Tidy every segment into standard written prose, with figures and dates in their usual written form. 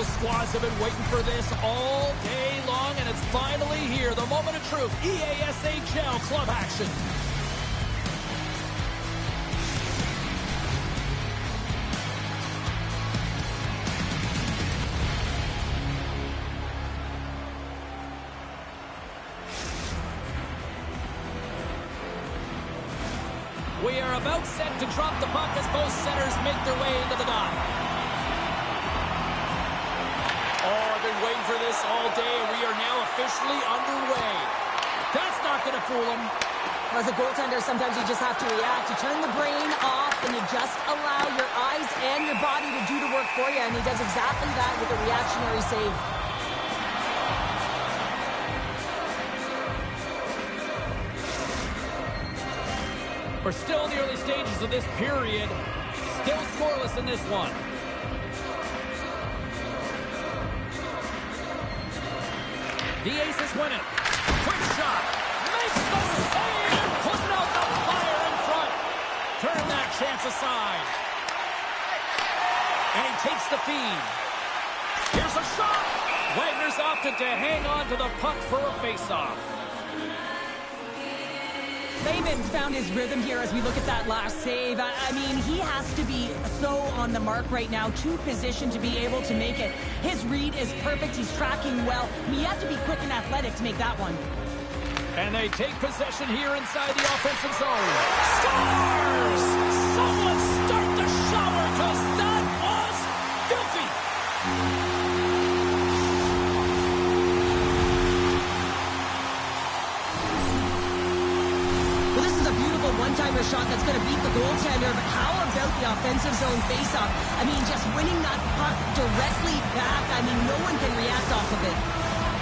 Those squads have been waiting for this all day long, and it's finally here. The moment of truth. EASHL club action. We are about set to drop the puck as both centers make their way into the dot. Oh, I've been waiting for this all day, and we are now officially underway. That's not going to fool him. As a goaltender, sometimes you just have to react. You turn the brain off, and you just allow your eyes and your body to do the work for you, and he does exactly that with a reactionary save. We're still in the early stages of this period. Still scoreless in this one. The Aces win it. Quick shot. Makes the save. Putting out the fire in front. Turn that chance aside. And he takes the feed. Here's a shot. Wagner's opted to hang on to the puck for a face-off. Lehman found his rhythm here as we look at that last save. I mean, he has to be so on the mark right now, too positioned to be able to make it. His read is perfect. He's tracking well. I mean, you have to be quick and athletic to make that one. And they take possession here inside the offensive zone. Scores! Someone start the shower, because that was filthy. One-timer shot that's going to beat the goaltender, but how about the offensive zone face-off? I mean, just winning that puck directly back. I mean, no one can react off of it.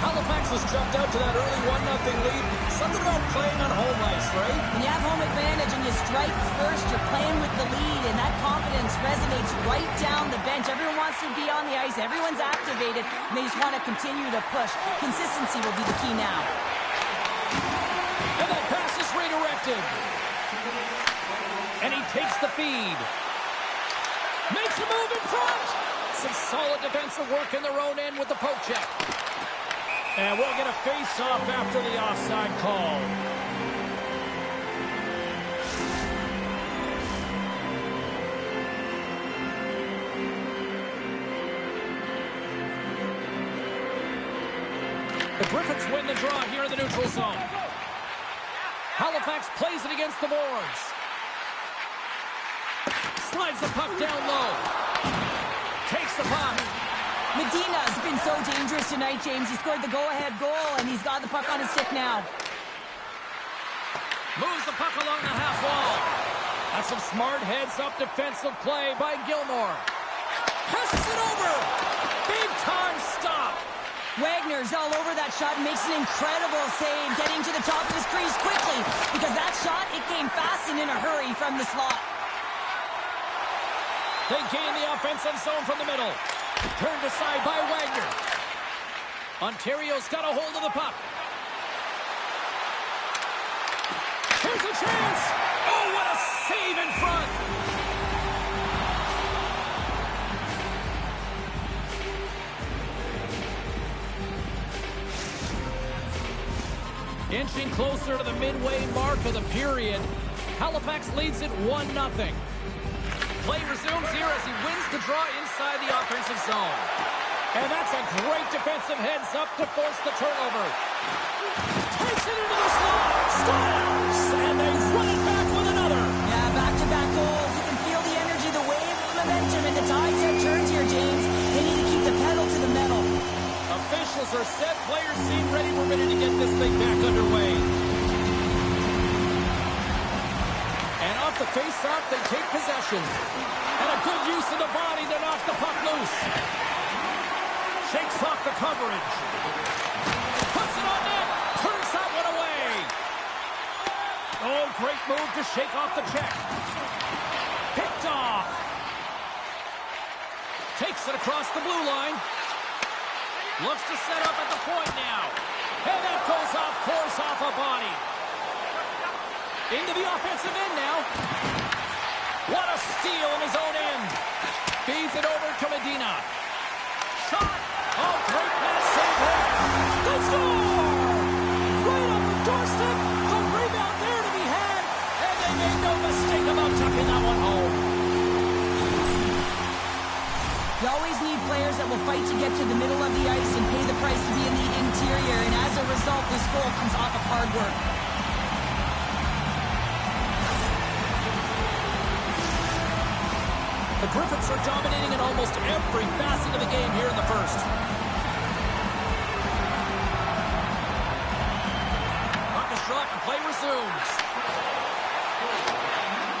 Halifax has jumped out to that early 1-0 lead. Something about playing on home ice, right? When you have home advantage and you strike first, you're playing with the lead, and that confidence resonates right down the bench. Everyone wants to be on the ice. Everyone's activated, and they just want to continue to push. Consistency will be the key now. And that pass is redirected. And he takes the feed. Makes a move in front. Some solid defensive work in their own end with the poke check. And we'll get a face-off after the offside call. The Griffins win the draw here in the neutral zone. Halifax plays it against the boards. Slides the puck down low. Takes the puck. Medina's been so dangerous tonight, James. He scored the go-ahead goal, and he's got the puck on his stick now. Moves the puck along the half wall. That's some smart heads-up defensive play by Gilmore. Passes it over. Big-time stop. Wagner's all over that shot and makes an incredible save, getting to the top of his crease quickly, because that shot, it came fast and in a hurry from the slot. They gain the offensive zone from the middle. Turned aside by Wagner. Ontario's got a hold of the puck. Here's a chance. Oh, what a save in front. Inching closer to the midway mark of the period. Halifax leads it 1-0. Play resumes here as he wins the draw inside the offensive zone. And that's a great defensive heads-up to force the turnover. Takes it into the slot. Scores! And they run it back with another. Yeah, back-to-back goals. You can feel the energy, the wave of momentum, and the tides have turned here, James. They need to keep the pedal to the metal. Officials are set. Players seem ready. We're ready to get this thing back underway. And off the face-off, they take possession. And a good use of the body to knock the puck loose. Shakes off the coverage. Puts it on net. Turns that one away. Oh, great move to shake off the check. Picked off. Takes it across the blue line. Looks to set up at the point now. And that goes off course off a body. Into the offensive end now. What a steal in his own end. Feeds it over to Medina. shot. Oh, great pass save there. They score! Right on the doorstep. The rebound there to be had. And they made no mistake about tucking that one home. You always need players that will fight to get to the middle of the ice and pay the price to be in the interior. And as a result, this goal comes off of hard work. The Griffins are dominating in almost every facet of the game here in the first. Puck is dropped and play resumes.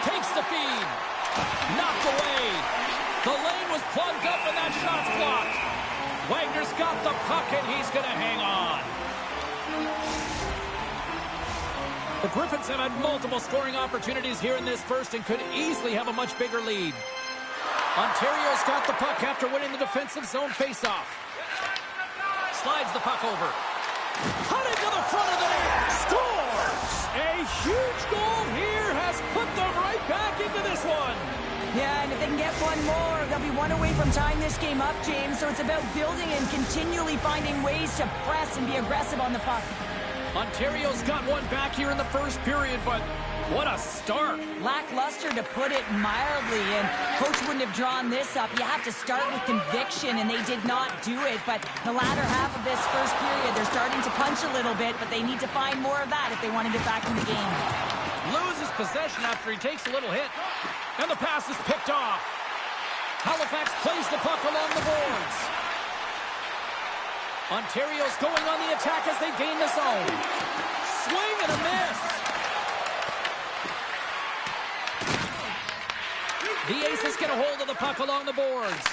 Takes the feed. Knocked away. The lane was plugged up and that shot's blocked. Wagner's got the puck and he's going to hang on. The Griffins have had multiple scoring opportunities here in this first and could easily have a much bigger lead. Ontario's got the puck after winning the defensive zone faceoff. Slides the puck over. Cut into the front of the net. Scores! A huge goal here has put them right back into this one. Yeah, and if they can get one more, they'll be one away from tying this game up, James. So it's about building and continually finding ways to press and be aggressive on the puck. Ontario's got one back here in the first period, but what a start. Lackluster, to put it mildly, and coach wouldn't have drawn this up. You have to start with conviction, and they did not do it. But the latter half of this first period, they're starting to punch a little bit, but they need to find more of that if they want to get back in the game. Loses possession after he takes a little hit, and the pass is picked off. Halifax plays the puck along the boards. Ontario's going on the attack as they gain the zone. Swing and a miss. The Aces get a hold of the puck along the boards.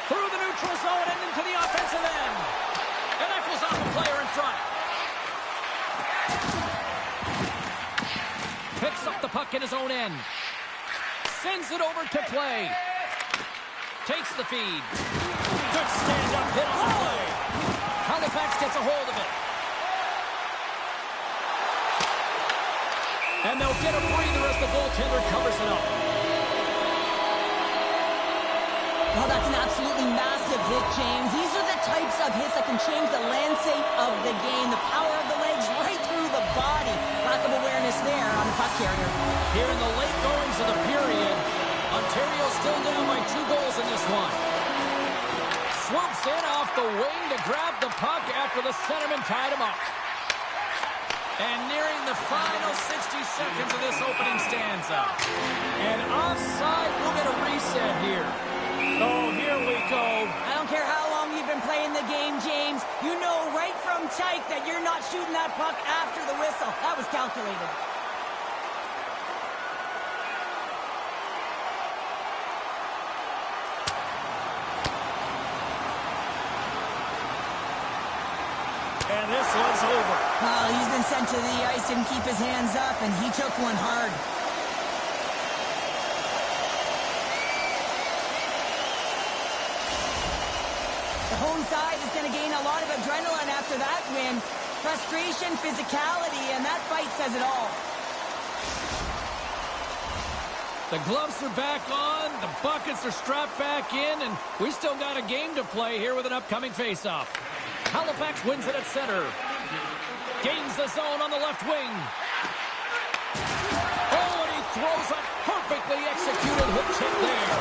Through the neutral zone and into the offensive end. And that goes off a player in front. Picks up the puck in his own end. Sends it over to play. Takes the feed. Good stand-up hit on the play. Halifax gets a hold of it. And they'll get a breather as the goaltender covers it up. Well, that's an absolutely massive hit, James. These are the types of hits that can change the landscape of the game. The power of the legs right through the body. Lack of awareness there on the puck carrier. Here in the late goings of the period, Ontario still down by 2 goals in this one. Swoops in off the wing to grab the puck after the centerman tied him up. And nearing the final 60 seconds of this opening stanza. And offside, we'll get a reset here. Oh, here we go. I don't care how long you've been playing the game, James. You know right from tight that you're not shooting that puck after the whistle. That was calculated. And this one's over. Well, he's been sent to the ice, didn't keep his hands up, and he took one hard. The home side is going to gain a lot of adrenaline after that win. Frustration, physicality, and that fight says it all. The gloves are back on, the buckets are strapped back in, and we still got a game to play here with an upcoming faceoff. Halifax wins it at center. Gains the zone on the left wing. Oh, and he throws a perfectly executed hook check there.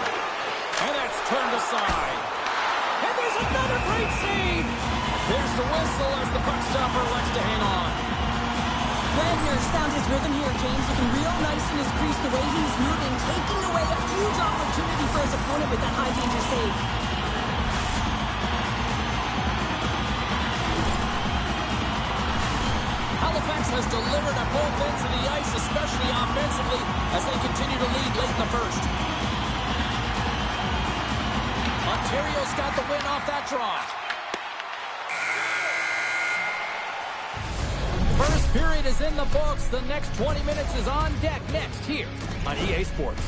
And that's turned aside. And there's another great save. There's the whistle as the puck stopper elects to hang on. Wagner's found his rhythm here, James. Looking real nice in his crease, the way he's moving, taking away a huge opportunity for his opponent with that high-danger save. Halifax has delivered at both ends of the ice, especially offensively, as they continue to lead late in the first. Ontario's got the win off that draw. First period is in the books. The next 20 minutes is on deck next here on EA Sports.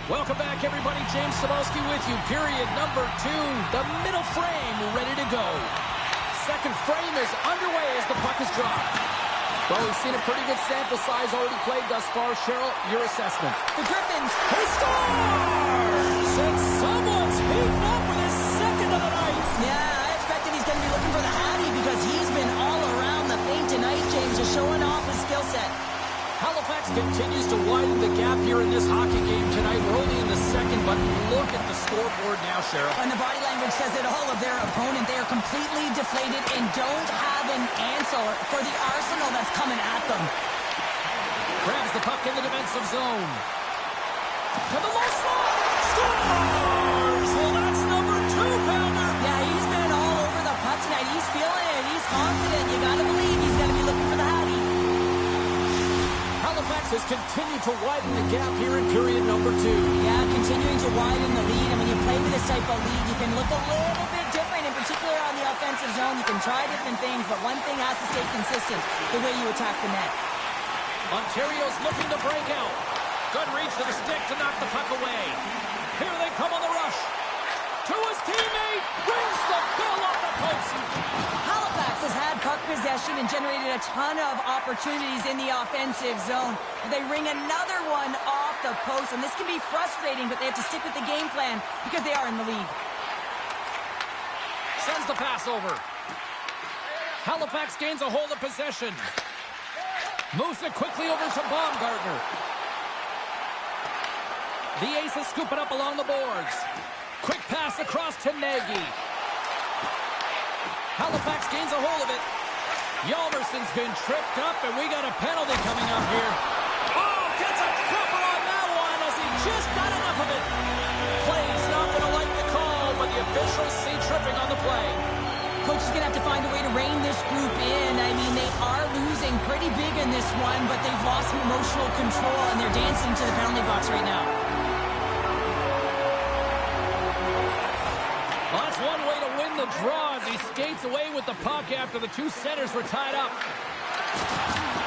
Welcome back, everybody. James Cebulski with you. Period number 2. The middle frame ready to go. Second frame is underway as the puck is dropped. Well, we've seen a pretty good sample size already played thus far. Cheryl, your assessment. The Griffins, He scores! And someone's heating up with his second of the night. yeah, I expected he's going to be looking for the Hattie because he's been all around the paint tonight, James, just showing off his skill set. Halifax continues to widen the gap here in this hockey game tonight. We're only in the second, but look at the scoreboard now, Cheryl. And the body language says it all of their opponent. They are completely deflated and don't have an answer for the arsenal that's coming at them. Grabs the puck in the defensive zone. To the low slot. Scores! Well, that's number 2-pounder. Yeah, he's been all over the puck tonight. He's feeling it. He's confident. You got to believe he's going to be looking for the Hattie. Halifax has continued to widen the gap here in period number 2. Yeah, continuing to widen the lead. And when you play with this type of lead, you can look a little bit different, in particular on the offensive zone. You can try different things, but one thing has to stay consistent, the way you attack the net. Ontario's looking to break out. Good reach to the stick to knock the puck away. Here they come on the rush. To his teammate. Brings the bill off the post. Halifax has had puck possession and generated a ton of opportunities in the offensive zone. They ring another one off the post, and this can be frustrating, but they have to stick with the game plan because they are in the lead. Sends the pass over. Halifax gains a hold of possession. Moves it quickly over to Baumgartner. The Aces scoop it up along the boards. Quick pass across to Nagy. Halifax gains a hold of it. Yalmerson's been tripped up, and we got a penalty coming up here. Oh, gets a cropper on that one as he just got enough of it. Play's not going to like the call, but the officials see tripping on the play. Coach is going to have to find a way to rein this group in. I mean, they are losing pretty big in this one, but they've lost some emotional control, and they're dancing to the penalty box right now. Well, that's one way to win the draw as he skates away with the puck after the two centers were tied up.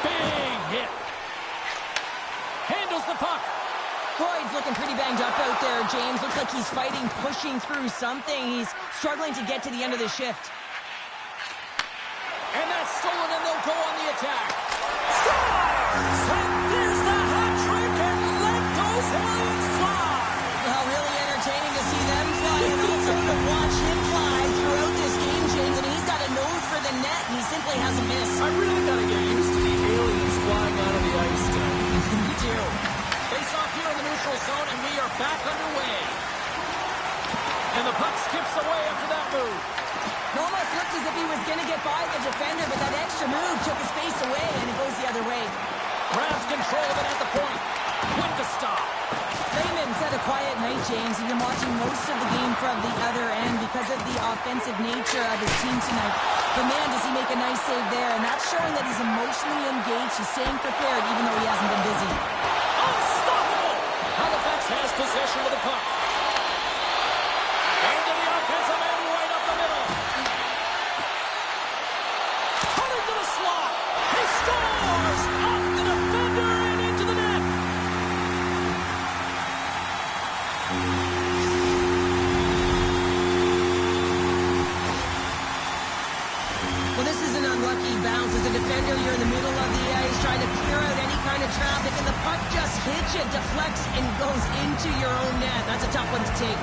Big hit. Handles the puck. Boyd's looking pretty banged up out there, James. Looks like he's fighting, pushing through something. He's struggling to get to the end of the shift. And that's stolen, and they'll go on the attack. Scores! And there's the hat trick, and let those aliens fly! Well, really entertaining to see them fly, and also to watch him fly throughout this game, James. I mean, he's got a nose for the net, and he simply hasn't missed. I really got to get used to the aliens flying out of the ice tonight. Me too. Face off here in the neutral zone, and we are back underway. And the puck skips away after that move. It almost looked as if he was going to get by the defender, but that extra move took his face away, and it goes the other way. Grabs control of it at the point. With the stop. Lehman's had a quiet night, James. He's been watching most of the game from the other end because of the offensive nature of his team tonight. But man, does he make a nice save there, and that's showing that he's emotionally engaged. He's staying prepared even though he hasn't been busy. Unstoppable! Halifax has possession of the puck. Into the offensive end right up the middle. Cutting to the slot. He scores! Off the defender and into the net. Well, this is an unlucky bounce. As a defender, you're in the middle of the ice trying to clear out any kind of traffic, and the puck just hits you, deflects, and goes into your own net. That's a tough one to take.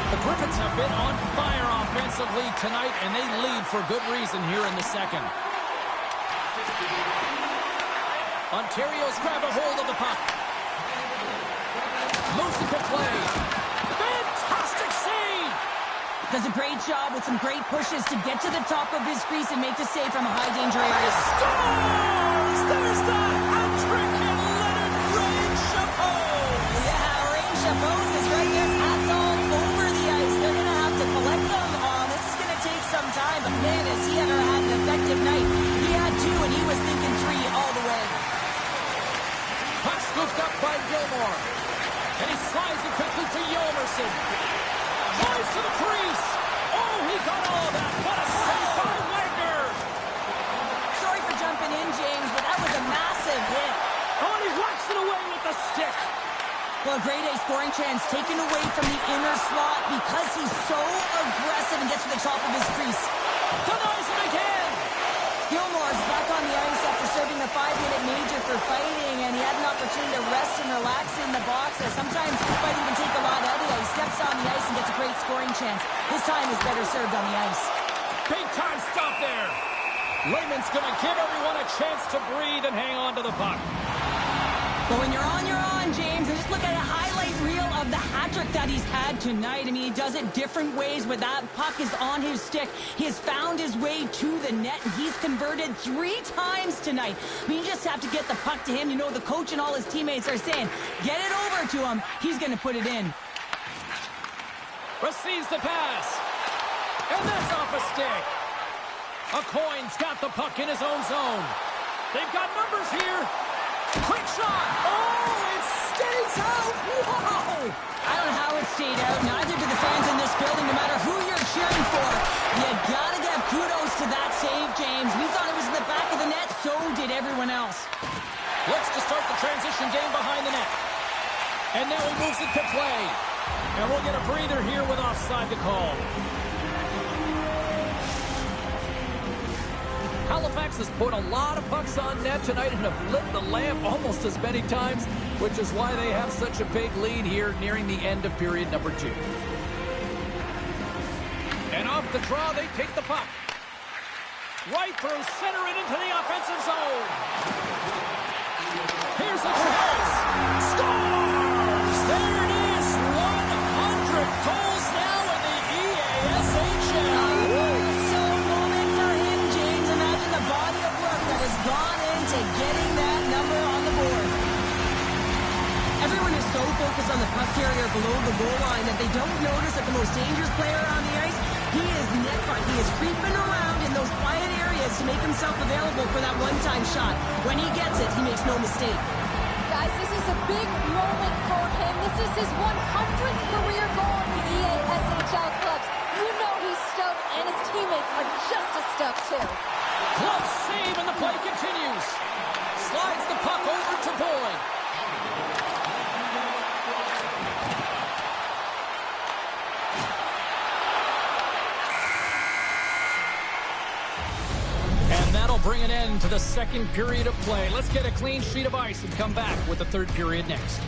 The Griffins have been on fire offensively tonight, and they lead for good reason here in the second. Ontario's grabbed a hold of the puck. Moves into play. Fantastic save! Does a great job with some great pushes to get to the top of his crease and make the save from a high-danger area. Scores! There's the hat trick, and let it rain, Chapeau! Yeah, Rain Chapeau's is right there. Hats all over the ice. They're going to have to collect them. Oh, this is going to take some time, but man, has he ever had an effective night. He had two, and he was thinking three all the way. Puck scooped up by Gilmore. And he slides it quickly to Yalmerson. Drives to the crease. Oh, he got all of that. What a save by Wagner. Sorry for jumping in, James, but that was a massive hit. Oh, and he whacks it away with the stick. Well, a grade A scoring chance taken away from the inner slot because he's so aggressive and gets to the top of his crease. Denies him again! Gilmore's back on the ice after serving a 5-minute major for fighting, and he had an opportunity to rest and relax in the box. Sometimes fighting can take a lot out of you. He steps on the ice and gets a great scoring chance. His time is better served on the ice. Big time stop there. Raymond's going to give everyone a chance to breathe and hang on to the puck. But when you're on, James, and just look at a highlight reel of the hat-trick that he's had tonight. I mean, he does it different ways, but that puck is on his stick. He has found his way to the net, and he's converted 3 times tonight. I mean, you just have to get the puck to him. You know, the coach and all his teammates are saying, get it over to him. He's going to put it in. Receives the pass. And that's off a stick. Aucoin's got the puck in his own zone. They've got numbers here. Quick shot! Oh, it stays out! Wow! I don't know how it stayed out. Neither do the fans in this building, no matter who you're cheering for. You gotta give kudos to that save, James. We thought it was in the back of the net, so did everyone else. Looks to start the transition game behind the net. And now he moves it to play. And we'll get a breather here with offside to call. Halifax has put a lot of pucks on net tonight and have lit the lamp almost as many times, which is why they have such a big lead here nearing the end of period number 2. And off the draw, they take the puck. Right through center and into the offensive zone. Here's a chance. Scores! There it is. 100 goals now in the EASHL. The body of work that has gone into getting that number on the board. Everyone is so focused on the puck carrier below the goal line that they don't notice that the most dangerous player on the ice, he is net front. He is creeping around in those quiet areas to make himself available for that one-time shot. When he gets it, he makes no mistake. Guys, this is a big moment for him. This is his 100th career goal in the EASHL clubs. You know he's stoked, and his teammates are just as stoked too. Close save, and the play continues. Slides the puck over to Boyd. And that'll bring an end to the second period of play. Let's get a clean sheet of ice and come back with the third period next.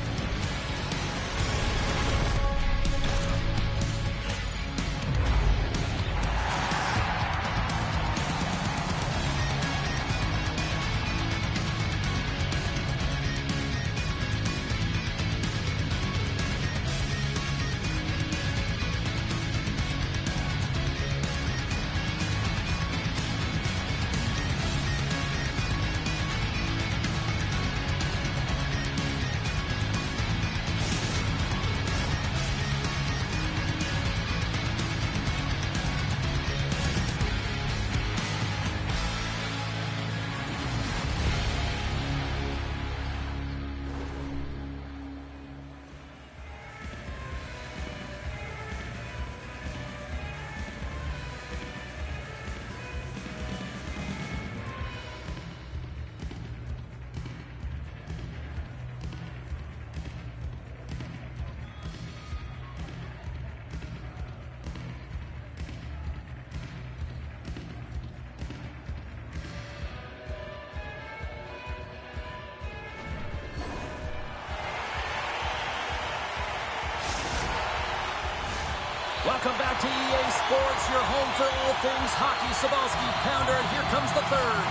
Welcome back to EA Sports, your home for all things hockey. Sabalski, Pounder, and here comes the third.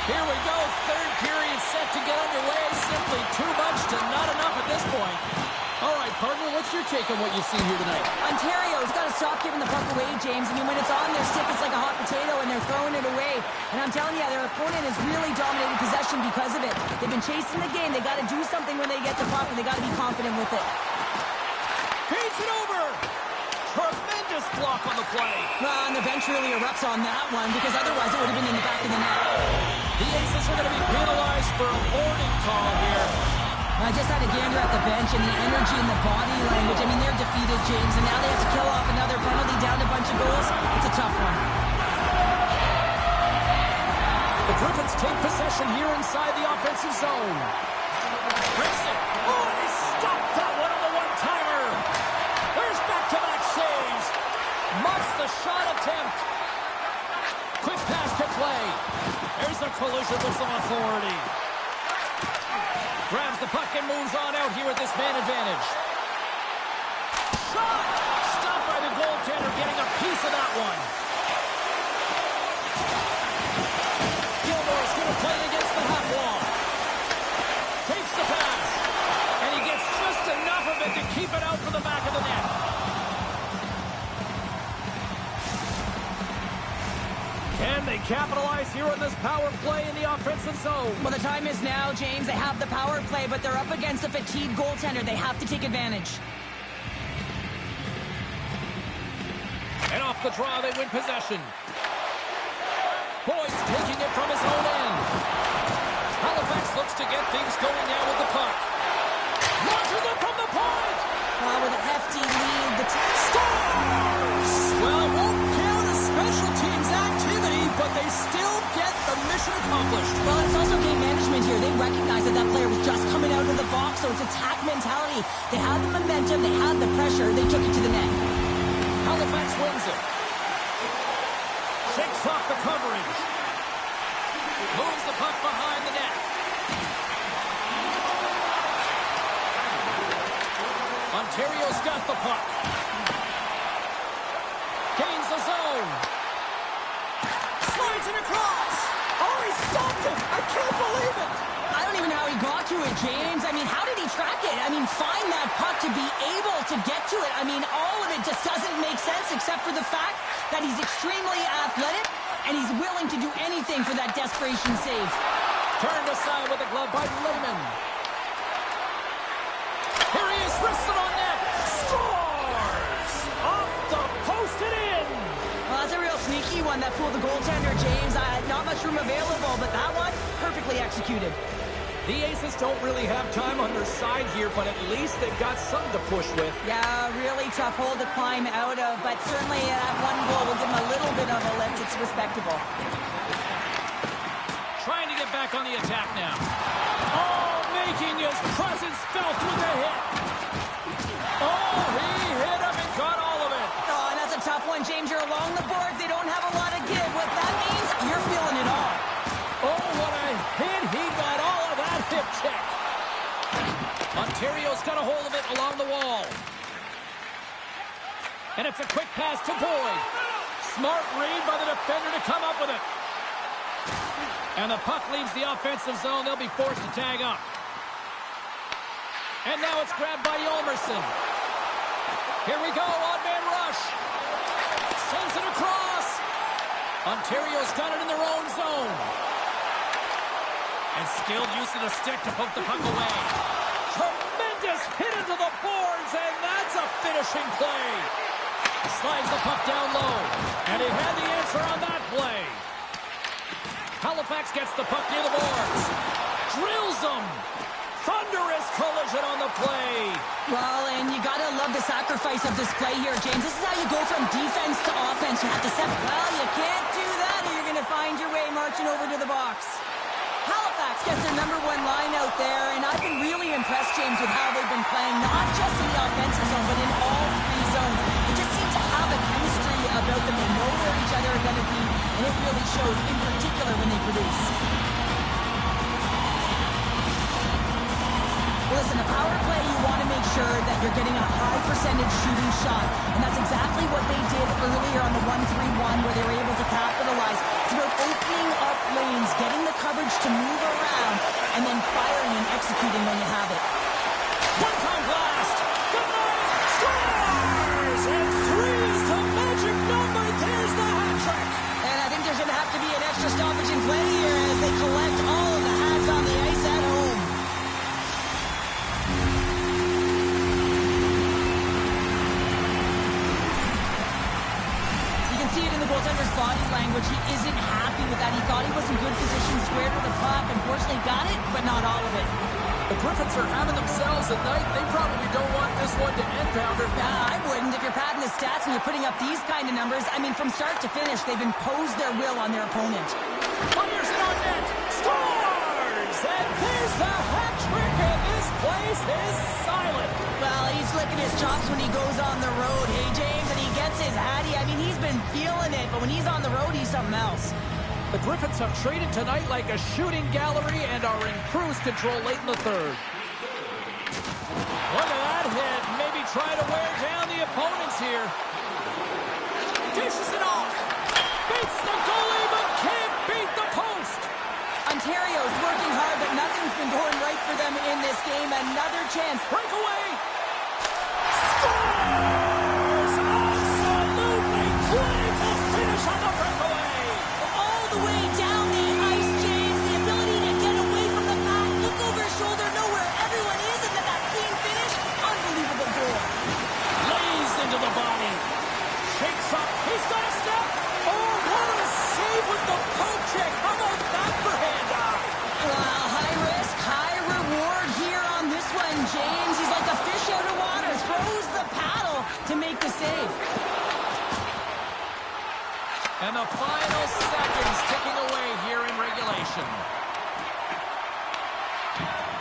Here we go, third period set to get underway. Simply too much to not enough at this point. All right, partner, what's your take on what you've seen here tonight? Ontario's got to stop giving the puck away, James. I mean, when it's on their stick, it's like a hot potato, and they're throwing it away. And I'm telling you, their opponent has really dominated possession because of it. They've been chasing the game. They got to do something when they get the puck, and they got to be confident with it. Feeds it over. Tremendous block on the play. And the bench really erupts on that one, because otherwise it would have been in the back of the net. The Aces are going to be penalized for a warning call here. I just had a gander at the bench, and the energy and the body language. I mean, they're defeated, James, and now they have to kill off another penalty, down a bunch of goals. It's a tough one. The Griffins take possession here inside the offensive zone. Rips it. Oh, they stopped that one the shot attempt. Quick pass to play. There's a collision with some authority. Grabs the puck and moves on out here with this man advantage. Shot! Stopped by the goaltender, getting a piece of that one. Gilmore's going to play it against the half wall. Takes the pass. And he gets just enough of it to keep it out for the back of the net. Can they capitalize here on this power play in the offensive zone? Well, the time is now, James. They have the power play, but they're up against a fatigued goaltender. They have to take advantage. And off the draw, they win possession. Boyce taking it from his own end. Halifax looks to get things going now with the puck. Launches it from the point! With a hefty lead, the team scores! Well, it won't count as special teams activity, but they still get the mission accomplished. Well, it's also game management here. They recognize that that player was just coming out of the box, so it's attack mentality. They had the momentum, they had the pressure, they took it to the net. Halifax wins it. Shakes off the coverage. Moves the puck behind the net. Ontario's got the puck. Gains the zone. Slides it across. Oh, he stopped it. I can't believe it. I don't even know how he got to it, James. I mean, how did he track it? I mean, find that puck to be able to get to it. I mean, all of it just doesn't make sense except for the fact that he's extremely athletic and he's willing to do anything for that desperation save. Turned aside with a glove by Lehman. Here he is, wristed on net. Scores! Off the post and in. Well, that's a real sneaky one that fooled the goaltender, James. Not much room available, but that one, perfectly executed. The Aces don't really have time on their side here, but at least they've got something to push with. Yeah, really tough hole to climb out of, but certainly that one goal will give them a little bit of a lift. It's respectable. Trying to get back on the attack now. Oh, making his presence felt with the hit. Oh, he hit him and got all of it. Oh, and that's a tough one, James. You're along the boards. They don't have a lot of give. What that means, you're feeling it all. Oh, what a hit. He got all of that hip check. Ontario's got a hold of it along the wall. And it's a quick pass to Boyd. Smart read by the defender to come up with it. And the puck leaves the offensive zone. They'll be forced to tag up. And now it's grabbed by Yolmerson. Here we go, odd-man rush. Sends it across. Ontario's got it in their own zone. And skilled use of the stick to poke the puck away. Tremendous hit into the boards, and that's a finishing play. Slides the puck down low. And he had the answer on that play. Halifax gets the puck near the boards. Drills them. Thunderous collision on the play. Well, and you gotta love the sacrifice of this play here, James. This is how you go from defense to offense. You have to set. Well, you can't do that or you're gonna find your way marching over to the box. Halifax gets their number one line out there, and I've been really impressed, James, with how they've been playing, not just in the offensive zone, but in all three zones. They just seem to have a chemistry about them. They know where each other are going to be, and it really shows, in particular, when they produce. Listen, a power play, you want to make sure that you're getting a high percentage shooting shot, and that's exactly what they did earlier on the 1-3-1 where they were able to capitalize. It's about opening up lanes, getting the coverage to move around, and then firing and executing when you have it. One-time blast. Good night. Scores! And three is the magic number. There's the hat trick. And I think there's going to have to be an extra stoppage in play here as they collect all of the hats on the ice at home. See it in the goaltender's body language. He isn't happy with that. He thought he was in good position, squared with the puck. Unfortunately, got it, but not all of it. The Griffins are having themselves a night. They probably don't want this one to end, Pounder. I wouldn't. If you're padding the stats and you're putting up these kind of numbers, I mean, from start to finish, they've imposed their will on their opponent. Fires it on net. Scores! And there's the hat trick, and this place is silent. Well, he's licking his chops when he goes on the road. Hey, James, and he gets gets his Hattie. I mean, he's been feeling it, but when he's on the road, he's something else. The Griffins have traded tonight like a shooting gallery and are in cruise control late in the third. Look at that hit. Maybe try to wear down the opponents here. Dishes it off. Beats the goalie, but can't beat the post. Ontario's working hard, but nothing's been going right for them in this game. Another chance. Breakaway. Scores! Absolutely clinical finish on the breakaway. All the way down the ice, James. The ability to get away from the pack, look over his shoulder, know where everyone is, and then that clean finish. Unbelievable goal. Lays into the body. Shakes up. He's got a step. Oh, what a save with the poke check. How about that for hand-eye? Well, high risk, high reward here on this one, James. He's like a fish out of water. Throws the paddle to make the save. And the final seconds ticking away here in regulation.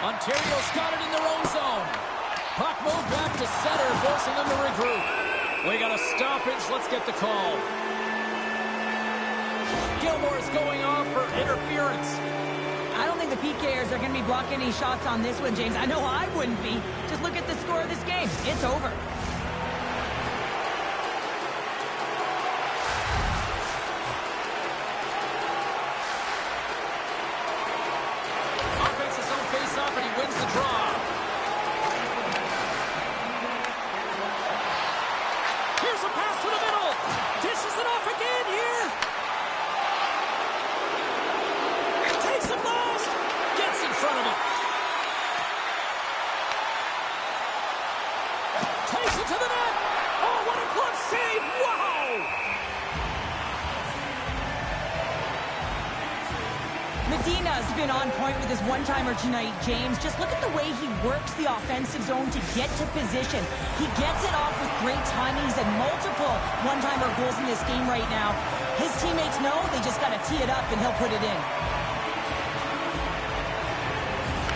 Ontario's got it in their own zone. Puck moved back to center, forcing them to regroup. We got a stoppage. Let's get the call. Gilmore's going off for interference. I don't think the PKers are going to be blocking any shots on this one, James. I know I wouldn't be. Just look at the score of this game. It's over. Offense his own face-off, and he wins the draw. Here's a pass to the middle. Dishes it off again here. Takes it last. Gets in front of it. Takes it to the net. Oh, what a glove save. Wow. Medina's been on point with his one-timer tonight, James. Just look at the way he works the offensive zone to get to position. He gets it off with great timing. He's had multiple one-timer goals in this game right now. His teammates know they just got to tee it up and he'll put it in.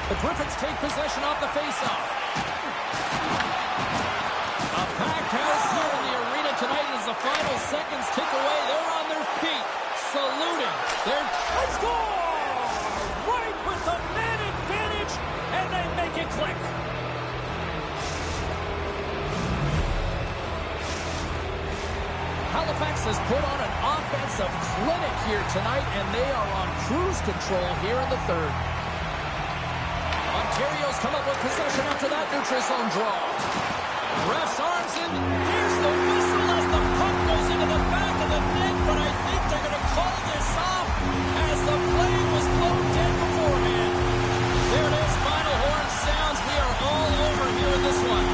The Griffins take possession off the faceoff. A packed house here in the arena tonight as the final seconds tick away. They're on their feet, saluting. They're score! Right with the man advantage, and they make it click. Halifax has put on an offensive clinic here tonight, and they are on cruise control here in the third. Ontario's come up with possession after that neutral zone draw. Ref's arms in. Here's the whistle as the puck goes into the back of the net, but I think they're going to call this off as the play was blown dead beforehand. There it is. Final horn sounds. We are all over here in this one.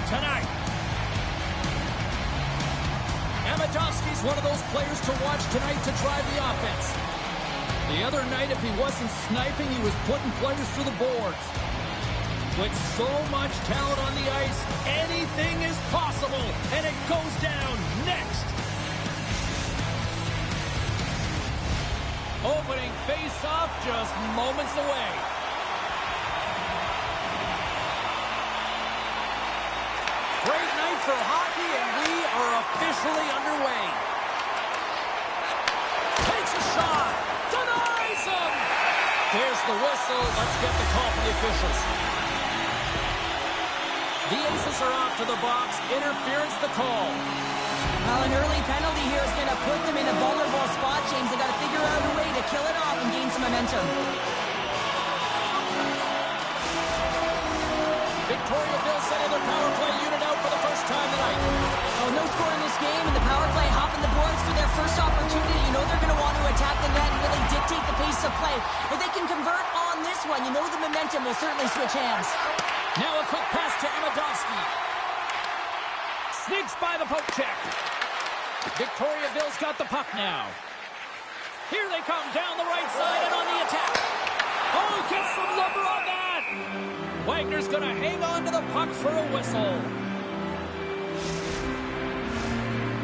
tonight. Amedovski's one of those players to watch tonight to drive the offense. The other night, if he wasn't sniping, he was putting players through the boards. With so much talent on the ice, anything is possible, and it goes down next. Opening face-off just moments away. Great night for hockey, and we are officially underway. Takes a shot. Denies him. There's the whistle. Let's get the call from the officials. The Aces are off to the box. Interference the call. Well, an early penalty here is going to put them in a vulnerable spot, James. They got to figure out a way to kill it off and gain some momentum. Victoriaville sending their power play unit out for the first time tonight. Oh, no score in this game, and the power play hopping the boards for their first opportunity. You know they're going to want to attack the net and really dictate the pace of play. If they can convert on this one, you know the momentum will certainly switch hands. Now a quick pass to Amedovski. Sneaks by the poke check. Victoriaville's got the puck now. Here they come down the right side and on the attack. Oh, gets some lumber on that. Wagner's going to hang on to the puck for a whistle.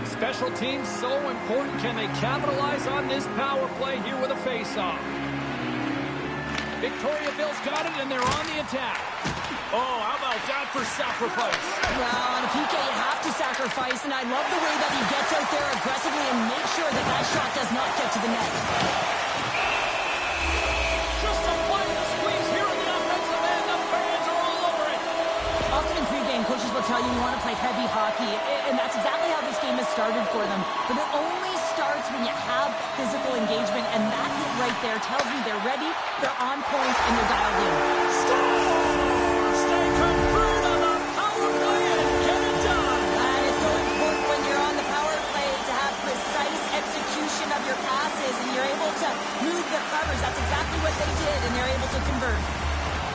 Special teams so important. Can they capitalize on this power play here with a face-off? Victoriaville's got it, and they're on the attack. Oh, how about that for sacrifice? Well, on a PK, you have to sacrifice, and I love the way that he gets out there aggressively and makes sure that that shot does not get to the net. Just applying the squeeze here in the offensive end. The fans are all over it. Often in pregame, coaches will tell you want to play heavy hockey, and that's exactly how this game has started for them. But it only starts when you have physical engagement, and that hit right there tells me they're ready, they're on point, and they're dialed in. They convert on the power play and get it done. And it's so important when you're on the power play to have precise execution of your passes, and you're able to move the covers. That's exactly what they did, and they're able to convert.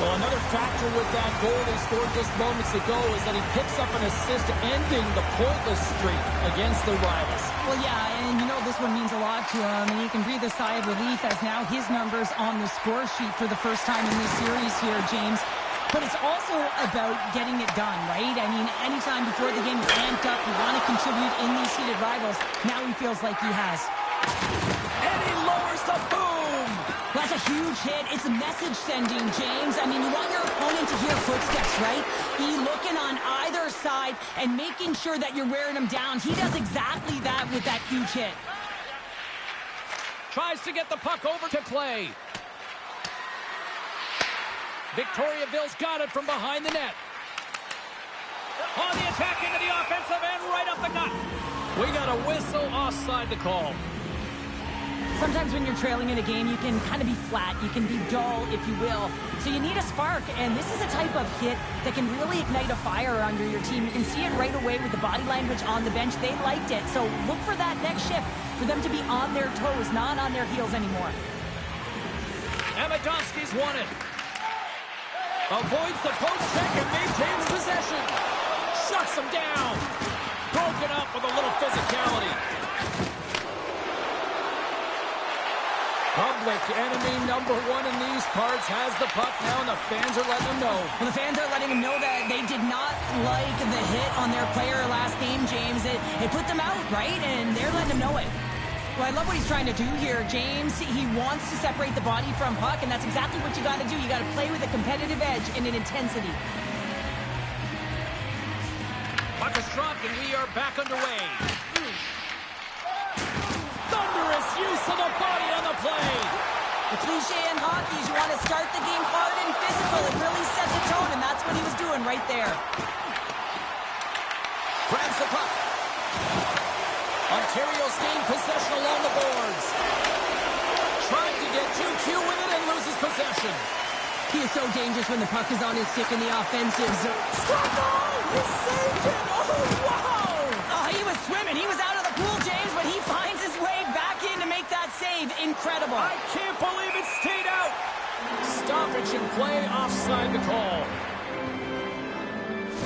Well, another factor with that goal they scored just moments ago is that he picks up an assist ending the pointless streak against the rivals. Well, yeah, and you know this one means a lot to him, and he can breathe a sigh of relief as now his number's on the score sheet for the first time in this series here, James. But it's also about getting it done, right? I mean, anytime before the game is amped up, you want to contribute in these heated rivals. Now he feels like he has. And he lowers the boom! That's a huge hit. It's a message sending, James. I mean, you want your opponent to hear footsteps, right? Be looking on either side and making sure that you're wearing them down. He does exactly that with that huge hit. Tries to get the puck over to Clay. Victoriaville's got it from behind the net. On the attack into the offensive end, right up the gut. We got a whistle offside the call. Sometimes when you're trailing in a game, you can kind of be flat. You can be dull, if you will. So you need a spark, and this is a type of hit that can really ignite a fire under your team. You can see it right away with the body language on the bench. They liked it. So look for that next shift, for them to be on their toes, not on their heels anymore. Amedovski's won it. Avoids the poke check and maintains possession. Shuts him down. Broken up with a little physicality. Public enemy number one in these parts has the puck now, and the fans are letting him know. Well, the fans are letting him know that they did not like the hit on their player last game, James. It put them out, right? And they're letting him know it. Well, I love what he's trying to do here, James. He wants to separate the body from puck, and that's exactly what you got to do. You got to play with a competitive edge and an intensity. Puck is dropped, and we are back underway. Thunderous use of the body on the play. The cliche in hockey is you want to start the game hard and physical. It really set the tone, and that's what he was doing right there. Grabs the puck. Ontario's gained possession along the boards. Trying to get too cute with it and loses possession. He is so dangerous when the puck is on his stick in the offensive zone. He saved it! Oh, wow! Oh, he was swimming. He was out of the pool, James, but he finds his way back in to make that save. Incredible. I can't believe it stayed out. Stoppage in play, offside the call.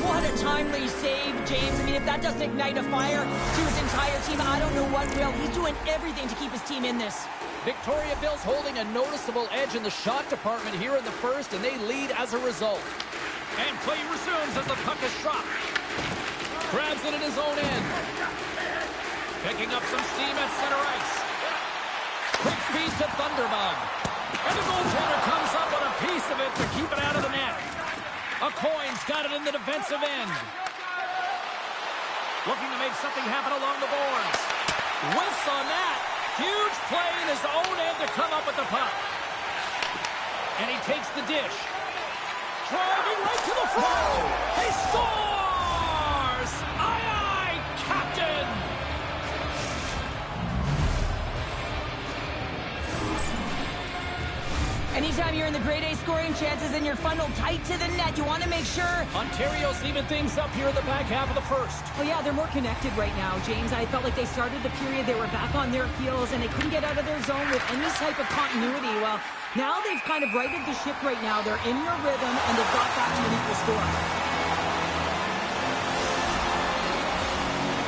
What a timely save, James. I mean, if that doesn't ignite a fire to his entire team, I don't know what will. He's doing everything to keep his team in this. Victoriaville's holding a noticeable edge in the shot department here in the first, and they lead as a result. And play resumes as the puck is dropped. Grabs it in his own end. Picking up some steam at center ice. Quick feed to Thunderbug. And the goaltender comes up with a piece of it to keep it out of the net. A Coin's got it in the defensive end. Looking to make something happen along the boards. Whiffs on that. Huge play in his own end to come up with the puck. And he takes the dish. Driving right to the front. He scores! Aye, aye, Captain! Anytime you're in the grade A scoring chances and you're funneled tight to the net, you want to make sure... Ontario's even things up here in the back half of the first. Well, yeah, they're more connected right now, James. I felt like they started the period, they were back on their heels, and they couldn't get out of their zone with any type of continuity. Well, now they've kind of righted the ship right now. They're in their rhythm, and they've got back to an equal score.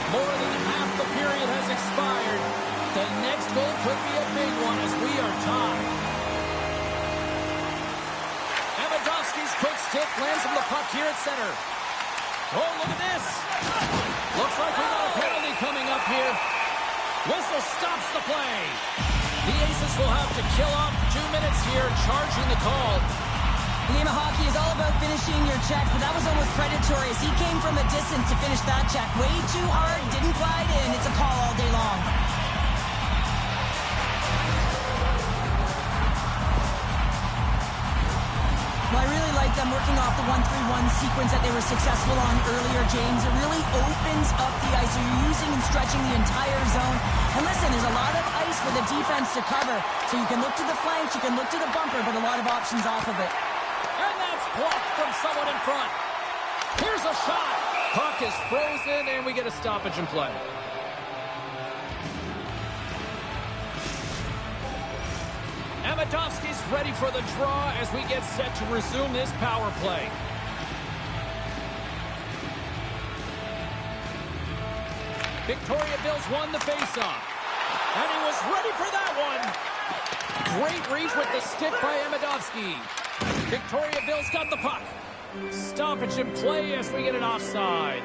More than half the period has expired. The next goal could be a big one as we are tied. Quick stick lands him the puck here at center. Oh, look at this. Looks like we got a penalty coming up here. Whistle stops the play. The Aces will have to kill off 2 minutes here, charging the call. The game of hockey is all about finishing your check, but that was almost predatory as he came from a distance to finish that check. Way too hard, didn't glide in. It's a call all day long. Well, I really like them working off the 1-3-1 sequence that they were successful on earlier, James. It really opens up the ice. So you're using and stretching the entire zone. And listen, there's a lot of ice for the defense to cover. So you can look to the flanks, you can look to the bumper, but a lot of options off of it. And that's blocked from someone in front. Here's a shot. Puck is frozen, and we get a stoppage in play. Amidovski's ready for the draw as we get set to resume this power play. Victoriaville's won the faceoff. And he was ready for that one. Great reach with the stick by Amidovski. Victoriaville's got the puck. Stoppage in play as we get an offside.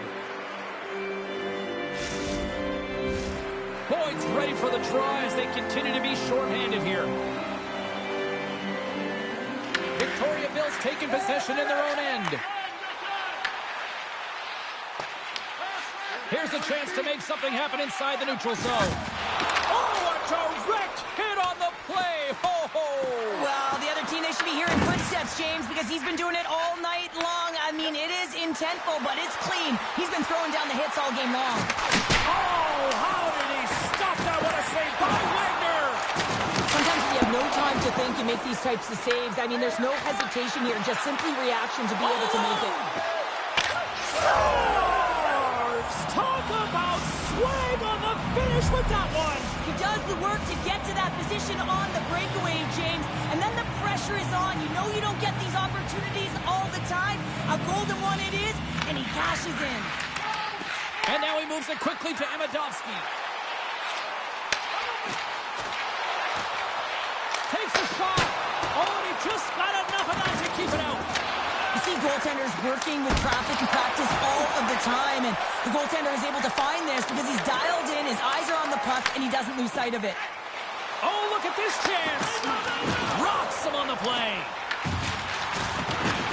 Boyd's ready for the draw as they continue to be shorthanded here. Victoriaville's taking possession in their own end. Here's a chance to make something happen inside the neutral zone. Oh, a direct hit on the play. Ho, ho. Well, the other team, they should be hearing footsteps, James, because he's been doing it all night long. I mean, it is intentful, but it's clean. He's been throwing down the hits all game long. Oh, how did he stop that? What a save by Wagner. Sometimes you have no time to think and make these types of saves. I mean, there's no hesitation here, just simply reaction to be able to make it. Talk about swag on the finish with that one. He does the work to get to that position on the breakaway, James, and then the pressure is on. You know you don't get these opportunities all the time. A golden one it is, and he cashes in. And now he moves it quickly to Amidovski. Takes a shot. Oh, and he just got enough of that to keep it out. You see goaltenders working with traffic and practice all of the time, and the goaltender is able to find this because he's dialed in, his eyes are on the puck, and he doesn't lose sight of it. Oh, look at this chance. Rocks him on the play.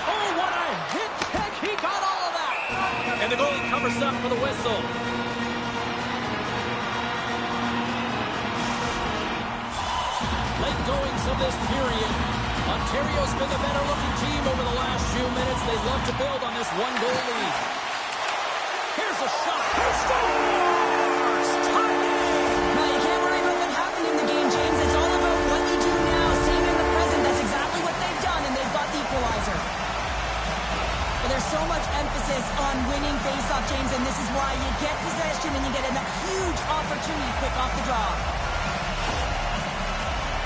Oh, what a hit check. He got all of that. And the goalie covers up for the whistle. Late goings of this period. Ontario's been the better-looking team over the last few minutes. They love to build on this one-goal lead. Here's a shot. He scores! Tie game! Now, you can't worry about what happened in the game, James. It's all about what you do now, staying in the present. That's exactly what they've done, and they've got the equalizer. But there's so much emphasis on winning face-off, James, and this is why you get possession and you get a huge opportunity to pick off the draw.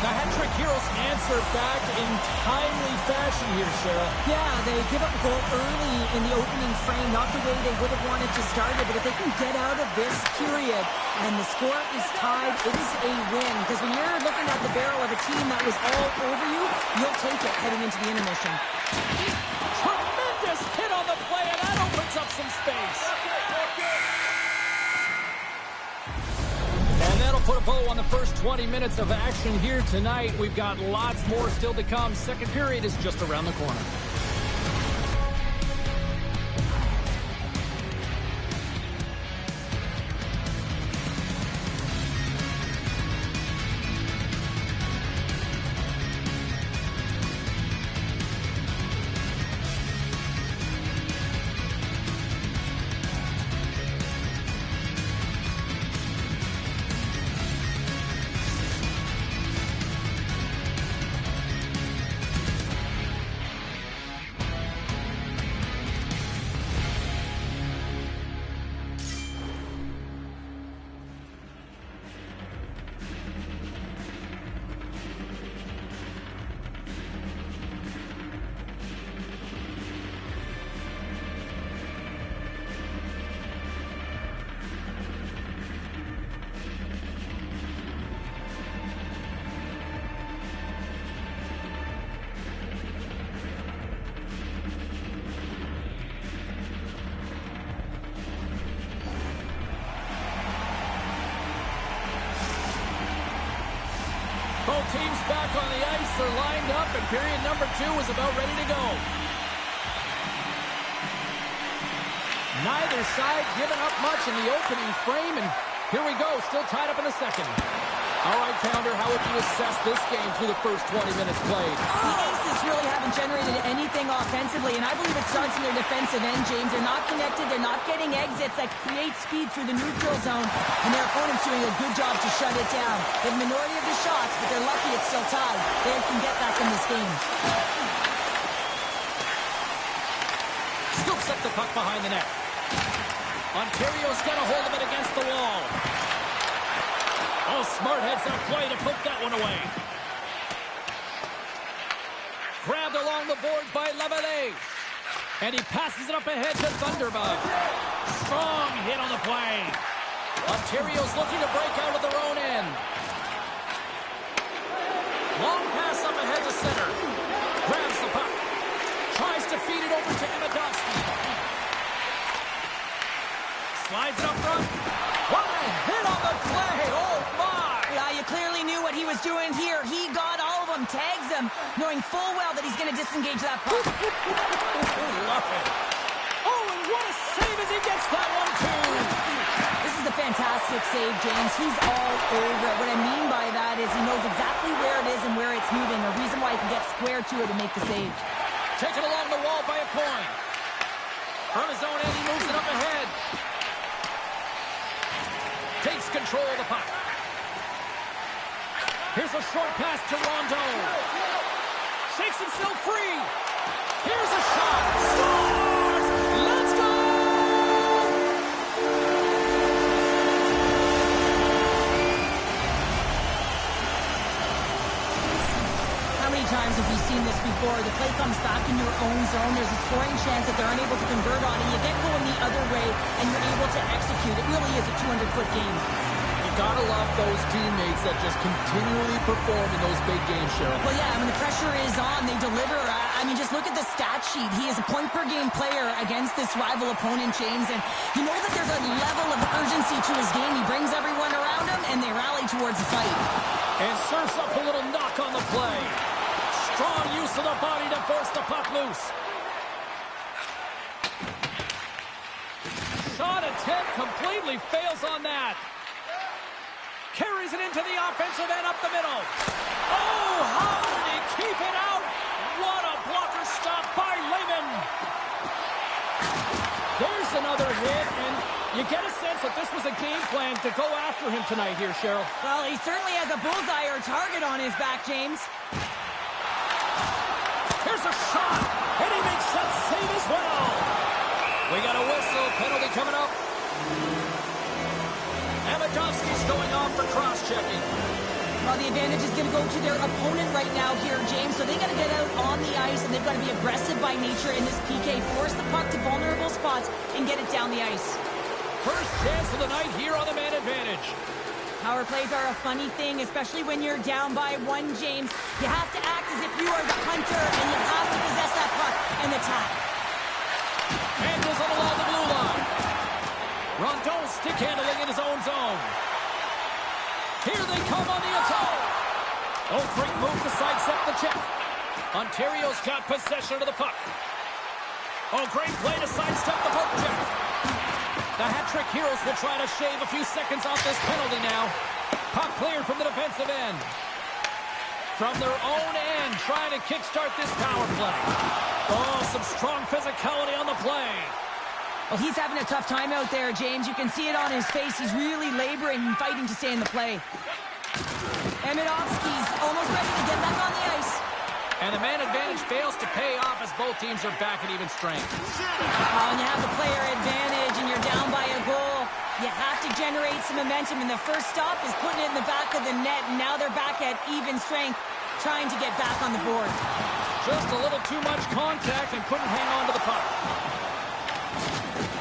The hat-trick heroes answer back in timely fashion here, Cheryl. Yeah, they give up a goal early in the opening frame, not the way they would have wanted to start it, but if they can get out of this period and the score is tied, it is a win. Because when you're looking at the barrel of a team that was all over you, you'll take it heading into the intermission. Tremendous hit on the play, and that opens up some space. And that'll put a bow on the first 20 minutes of action here tonight. We've got lots more still to come. Second period is just around the corner. Both teams back on the ice. They're lined up, and period number 2 is about ready to go. Neither side giving up much in the opening frame, and here we go, still tied up in the second. All right, Pounder, how would you assess this game through the first 20 minutes played? The Aces really haven't generated anything offensively, and I believe it starts in their defensive end, James. They're not connected. They're not getting exits that create speed through the neutral zone, and their opponent's doing a good job to shut it down. They have a minority of the shots, but they're lucky it's still tied. They can get back in this game. Scoops up the puck behind the net. Ontario's got a hold of it against the wall. Oh, smart heads that play to poke that one away. Grabbed along the boards by Lavallee. And he passes it up ahead to Thunderbug. Strong hit on the play. Ontario's looking to break out of their own end. Long pass up ahead to center. Grabs the puck. Tries to feed it over to Emadovsky. Slides it up front. What a hit on the play. Oh, my. Yeah, you clearly knew what he was doing here. He got all of them, tags them, knowing full well that he's going to disengage that puck. Love it. Oh, and what a save as he gets that one, too. This is a fantastic save, James. He's all over it. What I mean by that is he knows exactly where it is and where it's moving. A reason why he can get square to it and make the save. Taken along the wall by a coin. From his own end, he moves it up ahead. Takes control of the puck. Here's a short pass to Rondo. Shakes himself free. Here's a shot. Scores! Let's go! How many times have we seen this before? The play comes back in your own zone. There's a scoring chance that they're unable to convert on, and you get going the other way, and you're able to execute. It really is a 200-foot game. You gotta love those teammates that just continually perform in those big games, Cheryl. Well, yeah, when the pressure is on, they deliver. I mean, just look at the stat sheet. He is a point-per-game player against this rival opponent, James, and you know that there's a level of urgency to his game. He brings everyone around him, and they rally towards the fight. And serves up a little knock on the play. Strong use of the body to force the puck loose. Shot attempt completely fails on that. Carries it into the offensive end up the middle. Oh, how did he keep it out? What a blocker stop by Lehman. There's another hit, and you get a sense that this was a game plan to go after him tonight here, Cheryl. Well, he certainly has a bullseye or target on his back, James. Here's a shot, and he makes that save as well. We got a whistle, penalty coming up. Emadovsky's going off for cross-checking. Well, the advantage is going to go to their opponent right now here, James. So they got to get out on the ice, and they've got to be aggressive by nature in this PK. Force the puck to vulnerable spots and get it down the ice. First chance of the night here on the man advantage. Power plays are a funny thing, especially when you're down by one, James. You have to act as if you are the hunter, and you have to possess that puck and attack. Handles it along the blue line. Rondon stick handling in his own zone. Here they come on the attack. Oh, great move to sidestep the check. Ontario's got possession of the puck. Oh, great play to sidestep the poke check. The hat-trick heroes will try to shave a few seconds off this penalty now. Puck cleared from the defensive end. From their own end, trying to kickstart this power play. Oh, some strong physicality on the play. Well, he's having a tough time out there, James. You can see it on his face. He's really laboring and fighting to stay in the play. Emidovsky's almost ready to get back on the ice. And the man advantage fails to pay off as both teams are back at even strength. When you have the player advantage and you're down by a goal, you have to generate some momentum. And the first stop is putting it in the back of the net. And now they're back at even strength, trying to get back on the board. Just a little too much contact and couldn't hang on to the puck.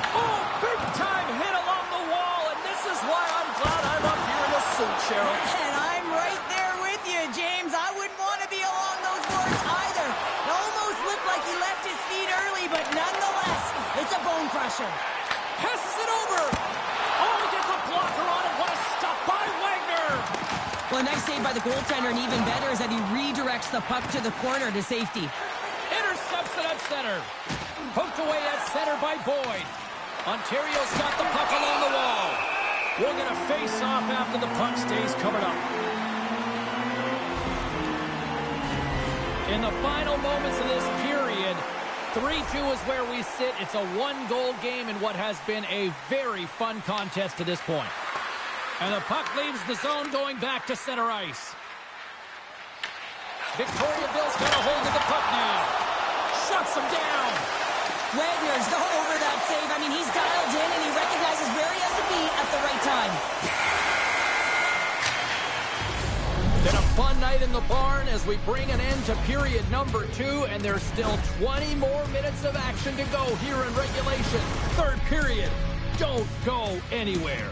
Oh, big time hit along the wall. And this is why I'm glad I'm up here in the suit, Cheryl. And I'm right there with you, James. I wouldn't want to be along those boards either. It almost looked like he left his feet early, but nonetheless, it's a bone crusher. Passes it over. Oh, he gets a blocker on it. What a stop by Wagner. Well, a nice save by the goaltender, and even better is that he redirects the puck to the corner to safety. Intercepts it at center. Poked away at center by Boyd. Ontario's got the puck along the wall. We're going to face off after the puck stays covered up. In the final moments of this period, 3-2 is where we sit. It's a one-goal game in what has been a very fun contest to this point. And the puck leaves the zone going back to center ice. Victoriaville's got a hold of the puck now. Shuts him down. Wagner's all over that save. I mean, he's dialed in and he recognizes where he has to be at the right time. Been a fun night in the barn as we bring an end to period number 2, and there's still 20 more minutes of action to go here in regulation. Third period. Don't go anywhere.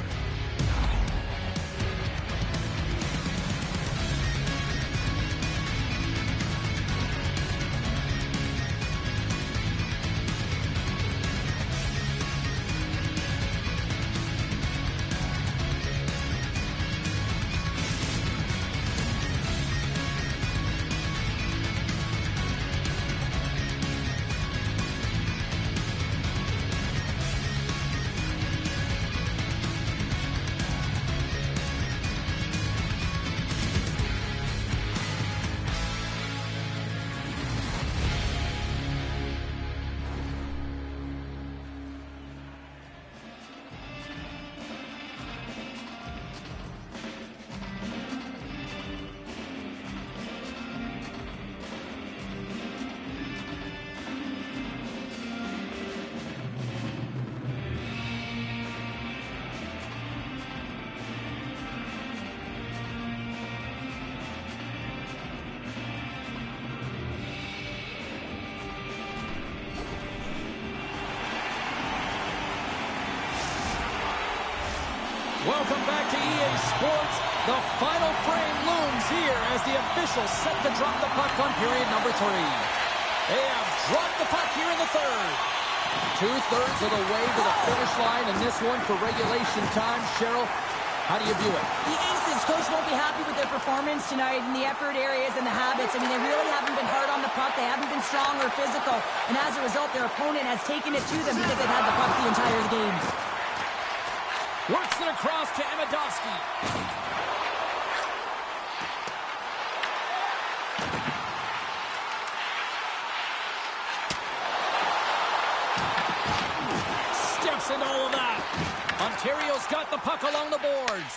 Welcome back to EA Sports. The final frame looms here as the officials set to drop the puck on period number 3. They have dropped the puck here in the third. 2/3 of the way to the finish line, and this one for regulation time. Cheryl, how do you view it? The Aces, coach, won't be happy with their performance tonight in the effort areas and the habits. I mean, they really haven't been hard on the puck. They haven't been strong or physical. And as a result, their opponent has taken it to them because they've had the puck the entire game. Works it across to Emidovsky. Steps into all of that. Ontario's got the puck along the boards.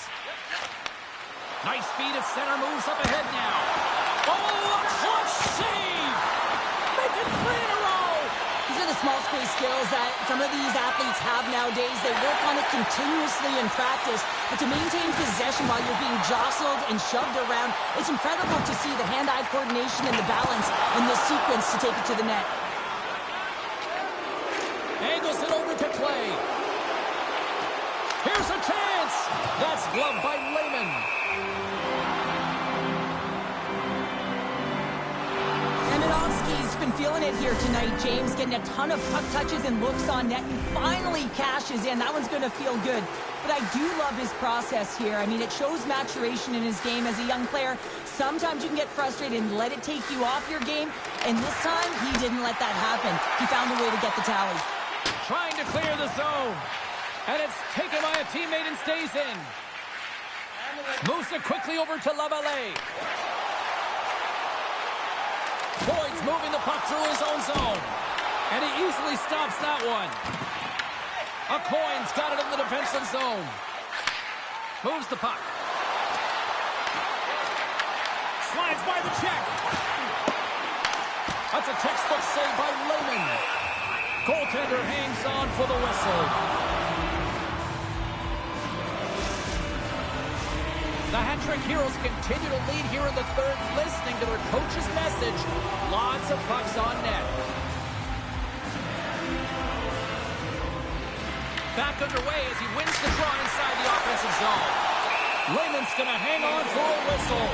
Nice feed at center, moves up ahead now. Oh, a clutch save! Make it 3 in a row! These are the small space skills that some of these athletes have nowadays. They work on it continuously in practice, but to maintain possession while you're being jostled and shoved around, it's incredible to see the hand-eye coordination and the balance in this sequence to take it to the net. Angles it over to Clay. Here's a chance. That's gloved by Lehman. He's been feeling it here tonight, James, getting a ton of puck touches and looks on net, and finally cashes in. That one's going to feel good. But I do love his process here. I mean, it shows maturation in his game as a young player. Sometimes you can get frustrated and let it take you off your game, and this time, he didn't let that happen. He found a way to get the tally. Trying to clear the zone, and it's taken by a teammate and stays in. Moves it quickly over to Lavallee. Boyd's moving the puck through his own zone. And he easily stops that one. Coyne's got it in the defensive zone. Moves the puck. Slides by the check. That's a textbook save by Lehman. Goaltender hangs on for the whistle. The hat-trick Heroes continue to lead here in the third, listening to their coach's message. Lots of pucks on net. Back underway as he wins the draw inside the offensive zone. Lehman's going to hang on for a whistle.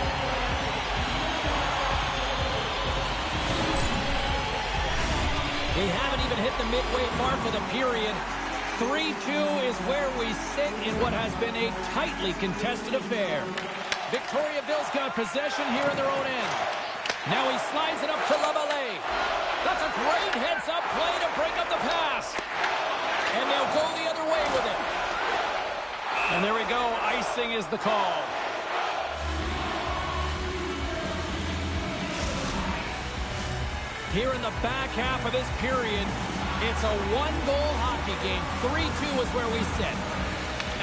We haven't even hit the midway mark of the period. 3-2 is where we sit in what has been a tightly contested affair. Victoriaville's got possession here in their own end. Now he slides it up to Lavallee. That's a great heads-up play to break up the pass. And they'll go the other way with it. And there we go. Icing is the call. Here in the back half of this period, it's a one-goal hockey game. 3-2 is where we sit.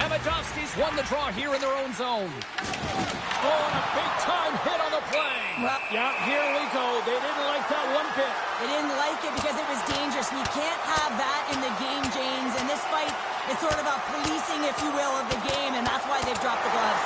Amidovsky's won the draw here in their own zone. Oh, and a big-time hit on the play. Well, yeah, here we go. They didn't like that one bit. They didn't like it because it was dangerous. And you can't have that in the game, James. And this fight is sort of a policing, if you will, of the game. And that's why they've dropped the gloves.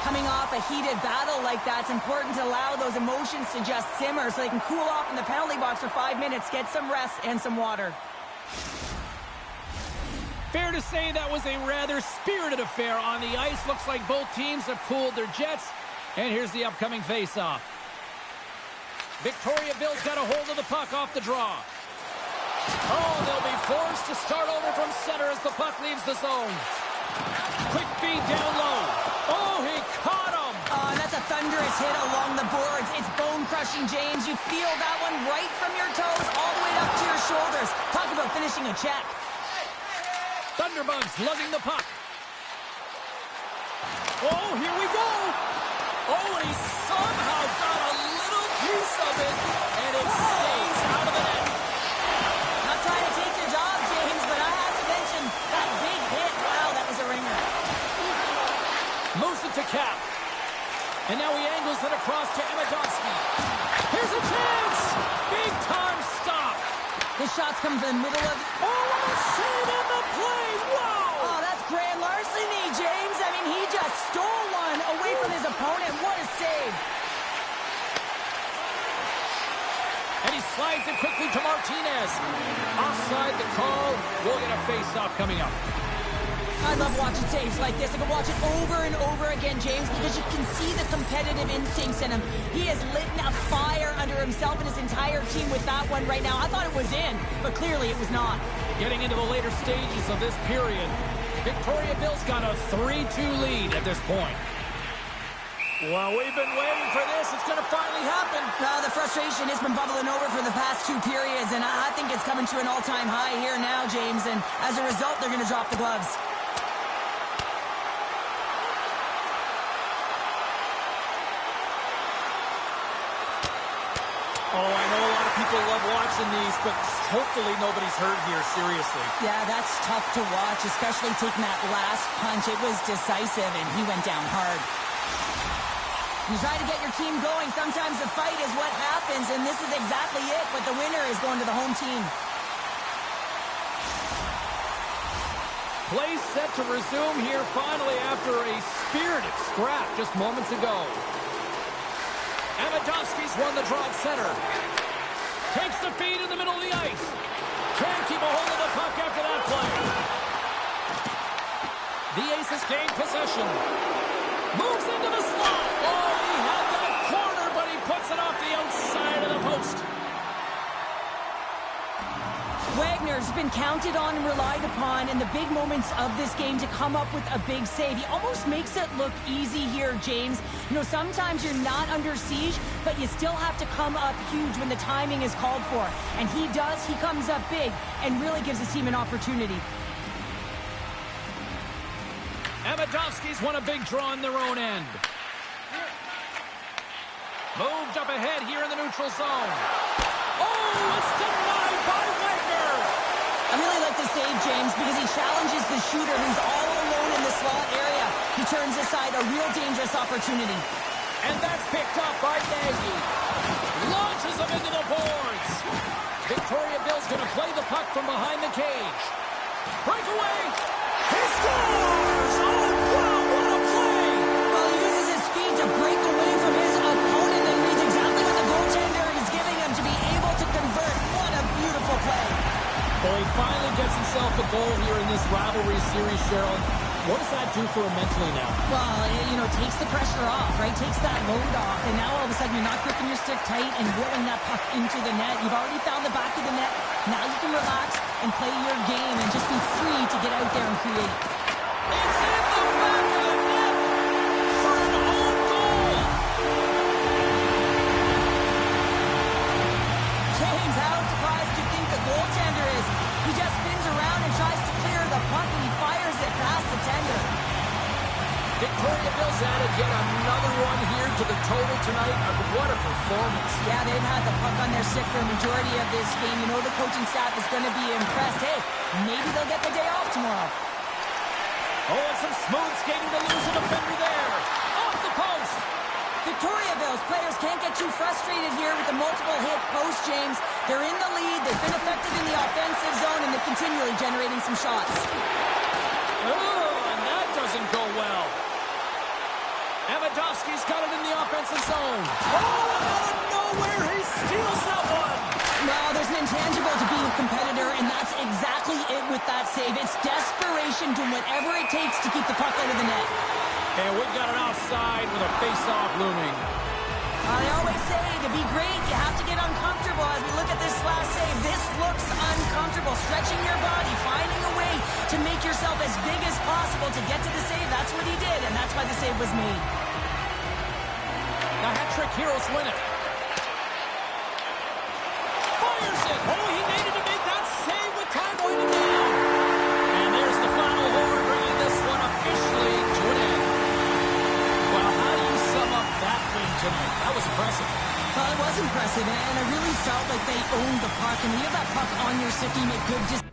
Coming off a heated battle like that, it's important to allow those emotions to just simmer so they can cool off in the penalty box for 5 minutes, get some rest and some water. Fair to say that was a rather spirited affair on the ice. Looks like both teams have cooled their jets. And here's the upcoming face-off. Victoriaville's got a hold of the puck off the draw. Oh, they'll be forced to start over from center as the puck leaves the zone. Quick feed down low. Oh, he caught him. Oh, that's a thunderous hit along the boards. It's bone-crushing, James. You feel that one right from your toes all the way up to your shoulders. Talk about finishing a check. Thunderbugs lugging the puck. Oh, here we go. Oh, and he somehow got a little piece of it, and it stays out of the net. Not trying to take your job, James, but I have to mention that big hit. Wow, that was a ringer. Moves it to Cap. And now he angles it across to Amidovsky. Here's a chance. Big time stop. His shot's coming from the middle of... Oh, what a save on the play. Wow. Oh, that's grand larceny, James. I mean, he just stole one away from his opponent. What a save. And he slides it quickly to Martinez. Offside the call. We'll get a face-off coming up. I love watching saves like this. I can watch it over and over again, James, because you can see the competitive instincts in him. He has lit a fire under himself and his entire team with that one right now. I thought it was in, but clearly it was not. Getting into the later stages of this period, Victoriaville's got a 3-2 lead at this point. Well, we've been waiting for this. It's going to finally happen. The frustration has been bubbling over for the past 2 periods, and I think it's coming to an all-time high here now, James, and as a result, they're going to drop the gloves. Oh, I know a lot of people love watching these, but hopefully nobody's hurt here, seriously. Yeah, that's tough to watch, especially taking that last punch. It was decisive, and he went down hard. You try to get your team going. Sometimes the fight is what happens, and this is exactly it, but the winner is going to the home team. Play set to resume here finally after a spirited scrap just moments ago. Amidovski's won the draw at center. Takes the feed in the middle of the ice. Can't keep a hold of the puck after that play. The Aces gain possession. Moves into the slot. Oh, he had that corner, but he puts it off the outside of the post. Wagner's been counted on and relied upon in the big moments of this game to come up with a big save. He almost makes it look easy here, James. You know, sometimes you're not under siege, but you still have to come up huge when the timing is called for. And he does. He comes up big and really gives his team an opportunity. Amidovski's won a big draw in their own end. Moved up ahead here in the neutral zone. Oh, it's denied by Wagner. I really like this save, James, because he challenges the shooter who's all alone in the slot area. He turns aside a real dangerous opportunity. And that's picked up by Nagy. Launches him into the boards. Victoriaville's going to play the puck from behind the cage. Breakaway. He scores! Oh, wow, what a play! Well, he uses his speed to break away from his opponent and reads exactly what the goaltender is giving him to be able to convert. What a beautiful play. Well, he finally gets himself a goal here in this rivalry series, Cheryl. What does that do for him mentally now? Well, you know, takes the pressure off, right? Takes that load off. And now all of a sudden you're not gripping your stick tight and willing that puck into the net. You've already found the back of the net. Now you can relax and play your game and just be free to get out there and create. It's in the back of the net for an own goal. James, how surprised do you think the goaltender is? He just spins around and tries to clear the puck and he fires it past the tender. Victoriaville's added yet another one here to the total tonight. What a performance. Yeah, they've had the puck on their stick for a majority of this game. You know the coaching staff is going to be impressed. Hey, maybe they'll get the day off tomorrow. Oh, and some smooth skating to lose a defender there. Off the post. Victoriaville's players can't get too frustrated here with the multiple hit post, James. They're in the lead. They've been effective in the offensive zone, and they're continually generating some shots. Oh, and that doesn't go well. Amidovski's got it in the offensive zone. Oh, out of nowhere, he steals that one. Well, there's an intangible to being a competitor, and that's exactly it with that save. It's desperation, doing whatever it takes to keep the puck out of the net. And we've got an offside with a face-off looming. I always say, to be great, you have to get uncomfortable. As we look at this last save, this looks uncomfortable. Stretching your body, finding a way to make yourself as big as possible to get to the save. That's what he did, and that's why the save was made. The hat-trick heroes win it. Fires it. Oh, he needed to make that save with time winding down. And there's the final horn, bringing this one officially to an end. Well, how do you sum up that win tonight? That was impressive. Well, it was impressive, and I really felt like they owned the puck. And when you have that puck on your stick, you make good decisions.